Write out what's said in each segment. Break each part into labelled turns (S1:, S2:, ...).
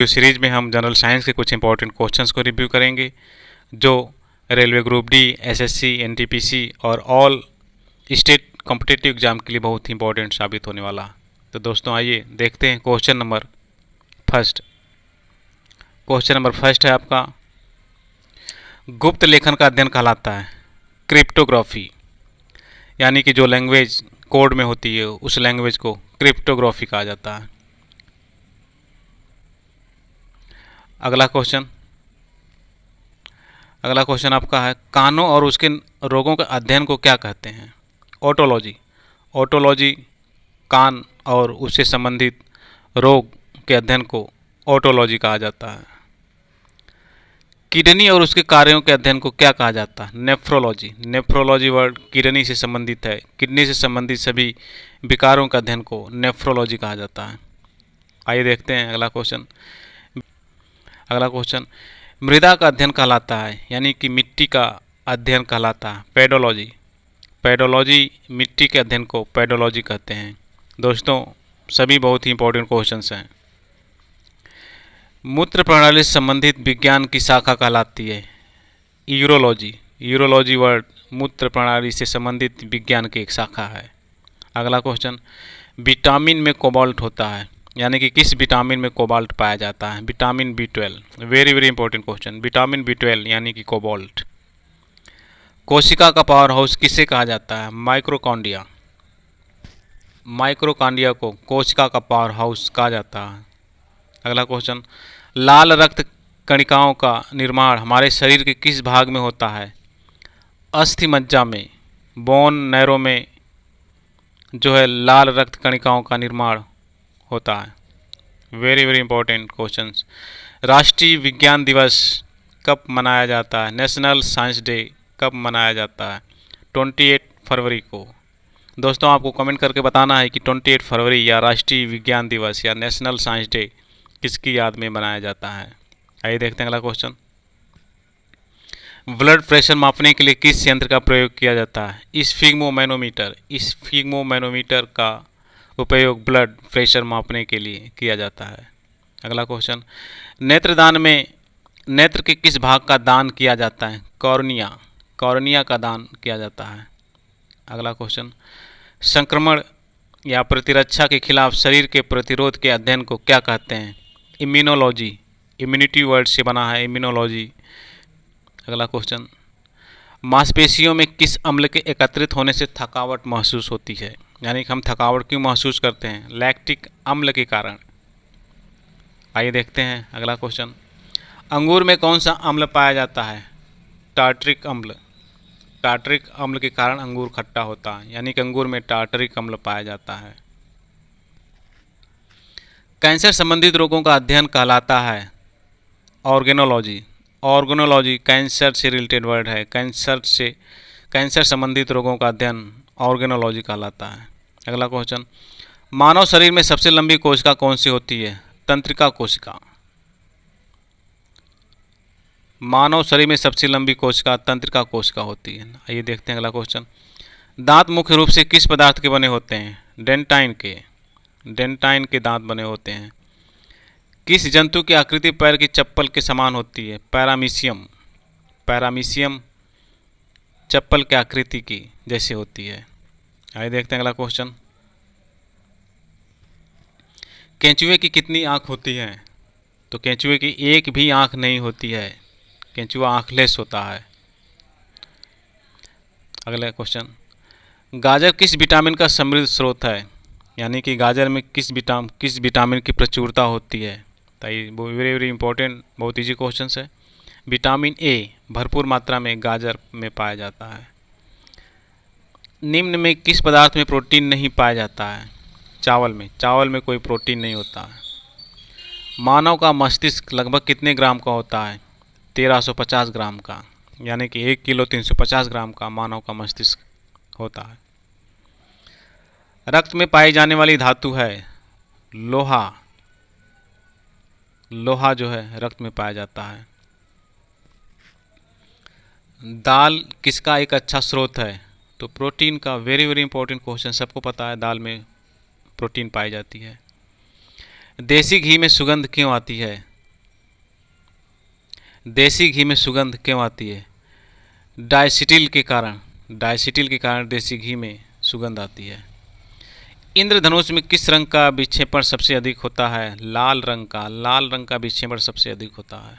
S1: इस सीरीज में हम जनरल साइंस के कुछ इंपॉर्टेंट क्वेश्चंस को रिव्यू करेंगे जो railway group D, SSC, NTPC और ऑल स्टेट कॉम्पिटिटिव एग्जाम के लिए बहुत ही इंपॉर्टेंट साबित होने वाला। तो दोस्तों आइए देखते हैं question number first. Question number first है आपका, गुप्त लेखन का अध्ययन कहलाता है क्रिप्टोग्राफी, यानी कि जो लैंग्वेज कोड में होती है उस लैंग्वेज को क्रिप्टोग्राफी कहा जाता है। अगला क्वेश्चन आपका है, कानों और उसके रोगों के अध्ययन को क्या कहते हैं? ओटोलॉजी। ओटोलॉजी कान और उससे संबंधित रोग के अध्ययन को ओटोलॉजी कहा जाता है। किडनी और उसके कार्यों के अध्ययन को क्या कहा जाता है? नेफ्रोलॉजी। नेफ्रोलॉजी वर्ड किडनी से संबंधित है। किडनी से संबंधित सभी विकारों के अध्ययन को नेफ्रोलॉजी कहा जाता है। आइए देखते हैं अगला क्वेश्चन, मृदा का अध्ययन कहलाता है, यानी कि मिट्टी का अध्ययन कहलाता है पेडोलॉजी। पेडोलॉजी मिट्टी के अध्ययन को पेडोलॉजी कहते हैं। दोस्तों सभी बहुत ही इंपॉर्टेंट क्वेश्चंस हैं। मूत्र प्रणाली से संबंधित विज्ञान की शाखा कहलाती है यूरोलॉजी। यूरोलॉजी वर्ड मूत्र प्रणाली से संबंधित विज्ञान की एक शाखा है। अगला क्वेश्चन, विटामिन में कोबाल्ट होता है, यानी कि किस विटामिन में कोबाल्ट पाया जाता है? Vitamin B12। Very very important question, vitamin B12 यानी कि कोबाल्ट। कोशिका का पावर हाउस किसे कहा जाता है? माइक्रोकॉन्ड्रिया। माइक्रोकॉन्ड्रिया को कोशिका का पावर हाउस कहा जाता है। अगला क्वेश्चन, लाल रक्त कणिकाओं का निर्माण हमारे शरीर के किस भाग में होता है? अस्थि मज्जा में, बोन नैरो में जो है लाल रक्त कणिकाओं का निर्माण होता है। Very very important questions. राष्ट्रीय विज्ञान दिवस कब मनाया जाता है? नेशनल साइंस डे कब मनाया जाता है? 28 फरवरी को। दोस्तों आपको कमेंट करके बताना है कि 28 फरवरी या राष्ट्रीय विज्ञान दिवस या नेशनल साइंस डे किसकी याद में मनाया जाता है। आइए देखते हैं अगला क्वेश्चन, ब्लड प्रेशर मापने के लिए किस यंत्र का प्रयोग किया जाता है? स्फिग्मोमैनोमीटर। स्फिग्मोमैनोमीटर का उपयोग ब्लड प्रेशर मापने के लिए किया जाता है। अगला क्वेश्चन, नेत्रदान में नेत्र के किस भाग का दान किया जाता है? कॉर्निया। कॉर्निया का दान किया जाता है। अगला क्वेश्चन, संक्रमण या प्रतिरक्षा के खिलाफ शरीर के प्रतिरोध के अध्ययन को क्या कहते हैं? इम्यूनोलॉजी। इम्यूनिटी वर्ड से बना है इम्यूनोलॉजी। अगला क्वेश्चन, मांसपेशियों में किस अम्ल के एकत्रित होने से थकावट महसूस होती है? यानी कि हम थकावट क्यों महसूस करते हैं? लैक्टिक अम्ल के कारण। आइए देखते हैं अगला क्वेश्चन, अंगूर में कौन सा अम्ल पाया जाता है? टार्टरिक अम्ल। टार्टरिक अम्ल के कारण अंगूर खट्टा होता है, यानी कि अंगूर में टार्टरिक अम्ल पाया जाता है। कैंसर संबंधित रोगों का अध्ययन कहलाता है ऑर्गेनोलॉजी। ऑर्गेनोलॉजी कैंसर से रिलेटेड वर्ड है। कैंसर संबंधित रोगों का अध्ययन ऑर्गेनोलॉजी कहलाता है। अगला क्वेश्चन, मानव शरीर में सबसे लंबी कोशिका कौन सी होती है? तंत्रिका कोशिका। मानव शरीर में सबसे लंबी कोशिका तंत्रिका कोशिका होती है। आइए देखते हैं अगला क्वेश्चन, दांत मुख्य रूप से किस पदार्थ के बने होते हैं? डेंटाइन के। डेंटाइन के दांत बने होते हैं। किस जंतु की आकृति पैर की चप्पल के समान होती है? पैरामीशियम। पैरामीशियम चप्पल की आकृति की जैसे होती है। आइए देखते हैं अगला क्वेश्चन, केंचुए की कितनी आँख होती है? तो केंचुए की एक भी आँख नहीं होती है, केंचुआ आँखलेस होता है। अगला क्वेश्चन, गाजर किस विटामिन का समृद्ध स्रोत है? यानी कि गाजर में किस विटामिन की प्रचुरता होती है? तो ये वेरी वेरी इंपॉर्टेंट, बहुत इजी क्वेश्चन है। विटामिन ए भरपूर मात्रा में गाजर में पाया जाता है। निम्न में किस पदार्थ में प्रोटीन नहीं पाया जाता है? चावल में। चावल में कोई प्रोटीन नहीं होता है। मानव का मस्तिष्क लगभग कितने ग्राम का होता है? 1350 ग्राम का, यानी कि 1 किलो 350 ग्राम का मानव का मस्तिष्क होता है। रक्त में पाई जाने वाली धातु है लोहा। लोहा जो है रक्त में पाया जाता है। दाल किसका एक अच्छा स्रोत है? तो प्रोटीन का। वेरी वेरी इंपॉर्टेंट क्वेश्चन, सबको पता है दाल में प्रोटीन पाई जाती है। देसी घी में सुगंध क्यों आती है? देसी घी में सुगंध क्यों आती है? डायसिटिल के कारण, डायसिटिल के कारण देसी घी में सुगंध आती है। इंद्रधनुष में किस रंग का विक्षेपण सबसे अधिक होता है? लाल रंग का, लाल रंग का विक्षेपण सबसे अधिक होता है।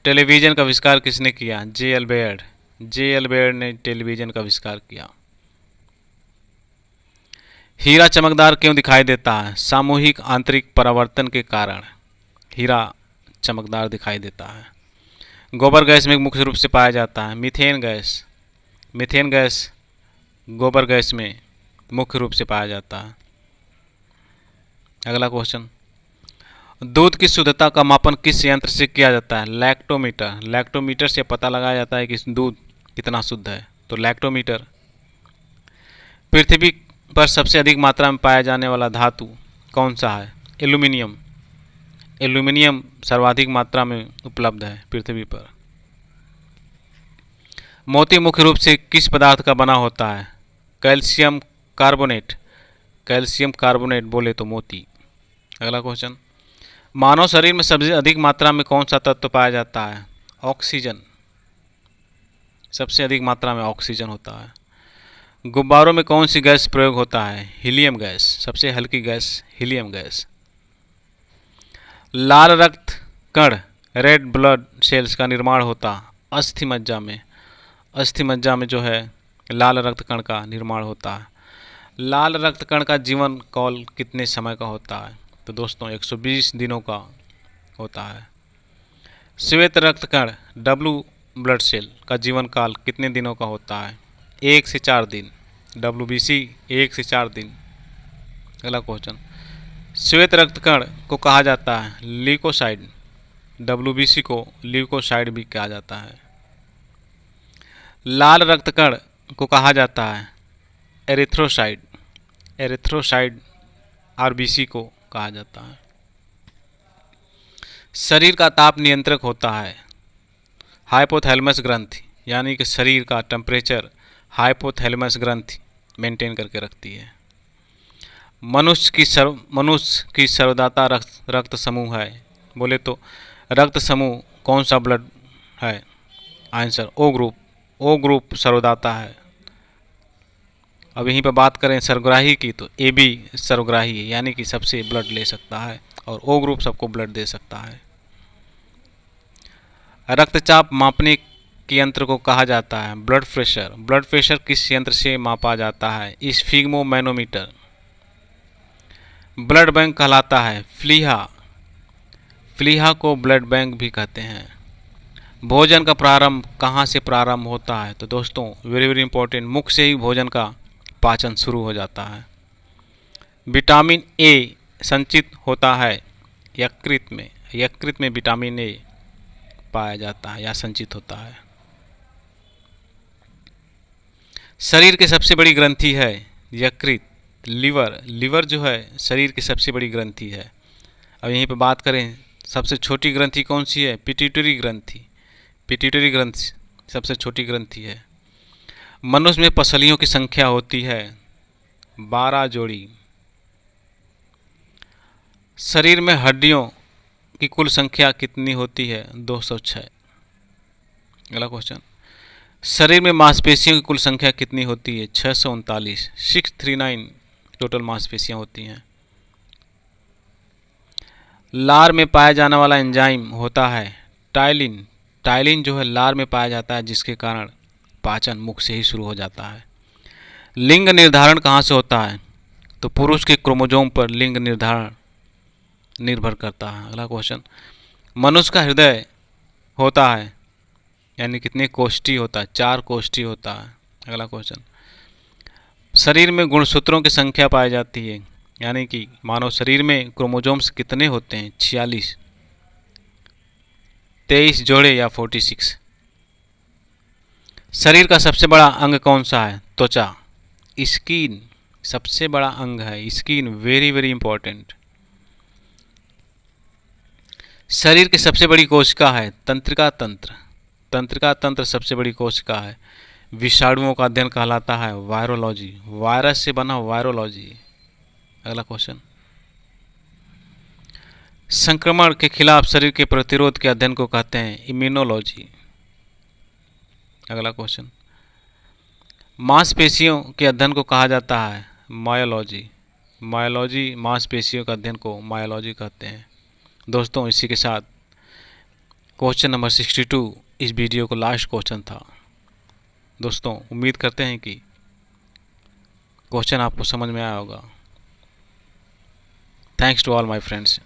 S1: टेलीविज़न का आविष्कार किसने किया? J L Baird, J L Baird ने टेलीविज़न का आविष्कार किया। हीरा चमकदार क्यों दिखाई देता है? सामूहिक आंतरिक परावर्तन के कारण हीरा चमकदार दिखाई देता है। गोबर गैस में मुख्य रूप से पाया जाता है मीथेन गैस, मीथेन गैस गोबर गैस में मुख्य रूप से पाया जाता है। अगला क्वेश्चन, दूध की शुद्धता का मापन किस यंत्र से किया जाता है? लैक्टोमीटर, लैक्टोमीटर से पता लगाया जाता है कि दूध कितना शुद्ध है, तो लैक्टोमीटर। पृथ्वी पर सबसे अधिक मात्रा में पाया जाने वाला धातु कौन सा है? एल्यूमिनियम, एल्यूमिनियम सर्वाधिक मात्रा में उपलब्ध है पृथ्वी पर। मोती मुख्य रूप से किस पदार्थ का बना होता है? कैल्शियम कार्बोनेट, कैल्शियम कार्बोनेट बोले तो मोती। अगला क्वेश्चन, मानव शरीर में सबसे अधिक मात्रा में कौन सा तत्व पाया जाता है? ऑक्सीजन, सबसे अधिक मात्रा में ऑक्सीजन होता है। गुब्बारों में कौन सी गैस प्रयोग होता है? हीलियम गैस, सबसे हल्की गैस हीलियम गैस। लाल रक्त कण, रेड ब्लड सेल्स का निर्माण होता अस्थि मज्जा में, अस्थि मज्जा में जो है लाल रक्त कण का निर्माण होता है। लाल रक्त कण का जीवन काल कितने समय का होता है? तो दोस्तों 120 दिनों का होता है। श्वेत रक्त कण डब्लू ब्लड सेल का जीवन काल कितने दिनों का होता है? 1 से 4 दिन, WBC 1 से 4 दिन। अगला क्वेश्चन, श्वेत रक्त कण को कहा जाता है ल्यूकोसाइड, WBC को ल्यूकोसाइड भी कहा जाता है। लाल रक्त कण को कहा जाता है एरिथ्रोसाइड, एरिथ्रोसाइड RBC को कहा जाता है। शरीर का ताप नियंत्रक होता है हाइपोथैलेमस ग्रंथि, यानी कि शरीर का टेम्परेचर हाइपोथैलेमस ग्रंथि मेंटेन करके रखती है। मनुष्य की सर्वदाता रक्त समूह है बोले तो रक्त समूह कौन सा ब्लड है? Answer O group, O group सर्वदाता है। अब यहीं पर बात करें सर्वग्राही की तो AB सर्वग्राही है, यानी कि सबसे ब्लड ले सकता है, और O ग्रुप सबको ब्लड दे सकता है। रक्तचाप मापने के यंत्र को कहा जाता है ब्लड प्रेशर, ब्लड प्रेशर किस यंत्र से मापा जाता है? स्फिग्मोमैनोमीटर। ब्लड बैंक कहलाता है फ्लीहा, फ्लीहा को ब्लड बैंक भी कहते हैं। भोजन का प्रारंभ कहाँ से प्रारंभ होता है? तो दोस्तों वेरी वेरी इंपॉर्टेंट, मुख से ही भोजन का पाचन शुरू हो जाता है। विटामिन A संचित होता है यकृत में, यकृत में विटामिन A पाया जाता है या संचित होता है। शरीर की सबसे बड़ी ग्रंथि है यकृत, लीवर, लीवर जो है शरीर की सबसे बड़ी ग्रंथि है। अब यहीं पे बात करें सबसे छोटी ग्रंथि कौन सी है? पिट्यूटरी ग्रंथि, पिट्यूटरी ग्रंथि सबसे छोटी ग्रंथि है। मनुष्य में पसलियों की संख्या होती है 12 जोड़ी। शरीर में हड्डियों की कुल संख्या कितनी होती है? 206। अगला क्वेश्चन, शरीर में मांसपेशियों की कुल संख्या कितनी होती है? 639, 639 टोटल मांसपेशियां होती हैं। लार में पाया जाने वाला एंजाइम होता है टाइलिन, टाइलिन जो है लार में पाया जाता है जिसके कारण पाचन मुख से ही शुरू हो जाता है। लिंग निर्धारण कहाँ से होता है? तो पुरुष के क्रोमोजोम पर लिंग निर्धारण निर्भर करता है। अगला क्वेश्चन, मनुष्य का हृदय होता है यानी कितने कोष्ठी होता है? 4 कोष्ठी होता है। अगला क्वेश्चन, शरीर में गुणसूत्रों की संख्या पाई जाती है यानी कि मानव शरीर में क्रोमोजोम्स कितने होते हैं? 46, 23 जोड़े या 46। शरीर का सबसे बड़ा अंग कौन सा है? त्वचा, स्किन सबसे बड़ा अंग है, स्किन वेरी वेरी इंपॉर्टेंट। शरीर की सबसे बड़ी कोशिका है तंत्रिका तंत्र, तंत्रिका तंत्र सबसे बड़ी कोशिका है। विषाणुओं का अध्ययन कहलाता है वायरोलॉजी, वायरस से बना वायरोलॉजी। अगला क्वेश्चन, संक्रमण के खिलाफ शरीर के प्रतिरोध के अध्ययन को कहते हैं इम्यूनोलॉजी। अगला क्वेश्चन, मांसपेशियों के अध्ययन को कहा जाता है मायोलॉजी। मायोलॉजी, मांसपेशियों के अध्ययन को मायोलॉजी कहते हैं। दोस्तों, इसी के साथ क्वेश्चन नंबर 62 इस वीडियो को लास्ट क्वेश्चन था। दोस्तों, उम्मीद करते हैं कि क्वेश्चन आपको समझ में आया होगा। Thanks to all my friends.